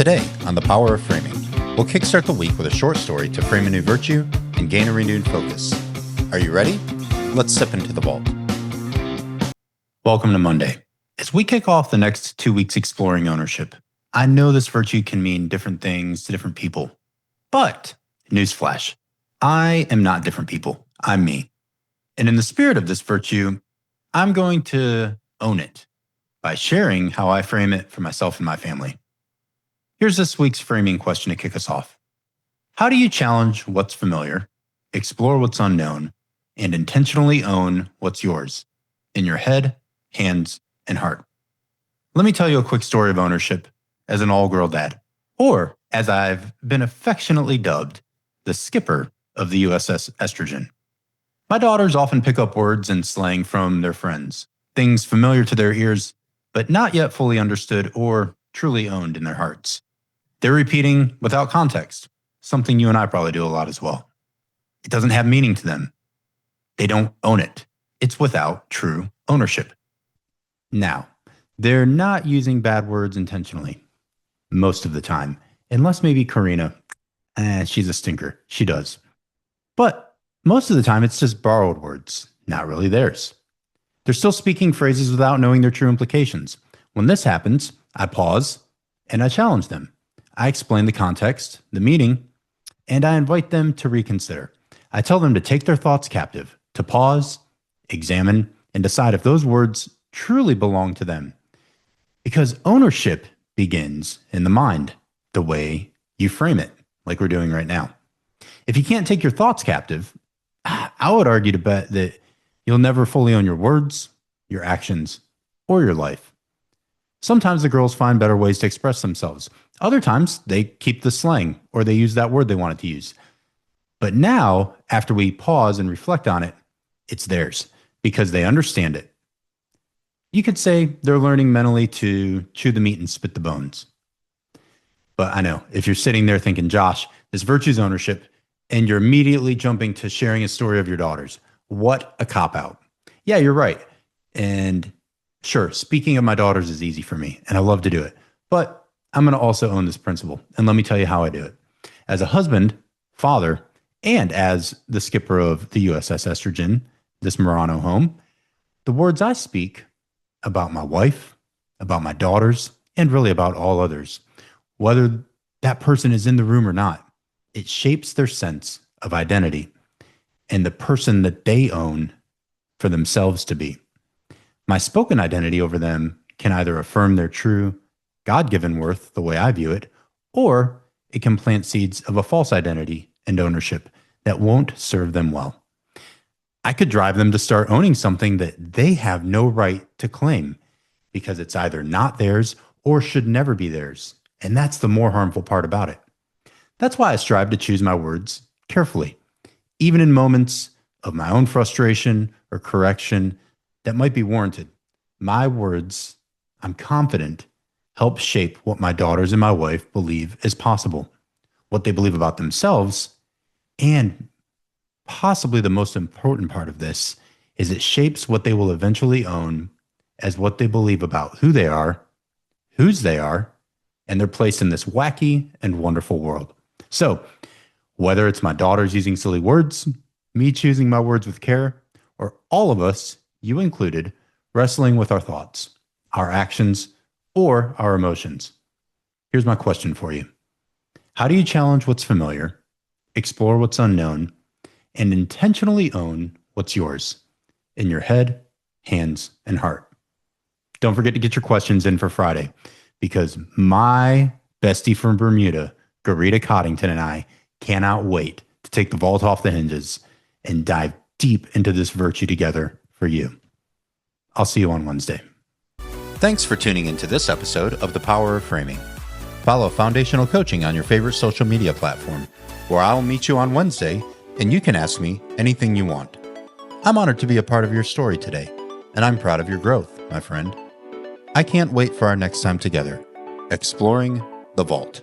Today, on The Power of Framing, we'll kickstart the week with a short story to frame a new virtue and gain a renewed focus. Are you ready? Let's step into the vault. Welcome to Monday. As we kick off the next 2 weeks exploring ownership, I know this virtue can mean different things to different people. But, newsflash, I am not different people. I'm me. And in the spirit of this virtue, I'm going to own it by sharing how I frame it for myself and my family. Here's this week's framing question to kick us off. How do you challenge what's familiar, explore what's unknown, and intentionally own what's yours in your head, hands, and heart? Let me tell you a quick story of ownership as an all-girl dad, or as I've been affectionately dubbed, the skipper of the USS Estrogen. My daughters often pick up words and slang from their friends, things familiar to their ears, but not yet fully understood or truly owned in their hearts. They're repeating without context, something you and I probably do a lot as well. It doesn't have meaning to them. They don't own it. It's without true ownership. Now, they're not using bad words intentionally most of the time, unless maybe Karina. She's a stinker. She does. But most of the time, it's just borrowed words, not really theirs. They're still speaking phrases without knowing their true implications. When this happens, I pause and I challenge them. I explain the context, the meaning, and I invite them to reconsider. I tell them to take their thoughts captive, to pause, examine, and decide if those words truly belong to them. Because ownership begins in the mind, the way you frame it, like we're doing right now. If you can't take your thoughts captive, I would argue to bet that you'll never fully own your words, your actions, or your life. Sometimes the girls find better ways to express themselves. Other times, they keep the slang or they use that word they wanted to use. But now, after we pause and reflect on it, it's theirs because they understand it. You could say they're learning mentally to chew the meat and spit the bones. But I know, if you're sitting there thinking, Josh, this virtue's ownership, and you're immediately jumping to sharing a story of your daughters, what a cop-out. Yeah, you're right. And sure, speaking of my daughters is easy for me, and I love to do it. But I'm going to also own this principle, and let me tell you how I do it. As a husband, father, and as the skipper of the USS Estrogen, this Murano home, the words I speak about my wife, about my daughters, and really about all others, whether that person is in the room or not, it shapes their sense of identity and the person that they own for themselves to be. My spoken identity over them can either affirm their true, God-given worth the way I view it, or it can plant seeds of a false identity and ownership that won't serve them well. I could drive them to start owning something that they have no right to claim because it's either not theirs or should never be theirs. And that's the more harmful part about it. That's why I strive to choose my words carefully, even in moments of my own frustration or correction that might be warranted. My words, I'm confident, help shape what my daughters and my wife believe is possible, what they believe about themselves, and possibly the most important part of this is it shapes what they will eventually own as what they believe about who they are, whose they are, and their place in this wacky and wonderful world. So, whether it's my daughters using silly words, me choosing my words with care, or all of us, you included, wrestling with our thoughts, our actions, or our emotions. Here's my question for you. How do you challenge what's familiar, explore what's unknown, and intentionally own what's yours in your head, hands, and heart? Don't forget to get your questions in for Friday because my bestie from Bermuda, Garita Coddington, and I cannot wait to take the vault off the hinges and dive deep into this virtue together for you. I'll see you on Wednesday. Thanks for tuning into this episode of The Power of Framing. Follow Foundational Coaching on your favorite social media platform, where I'll meet you on Wednesday and you can ask me anything you want. I'm honored to be a part of your story today, and I'm proud of your growth, my friend. I can't wait for our next time together, exploring the vault.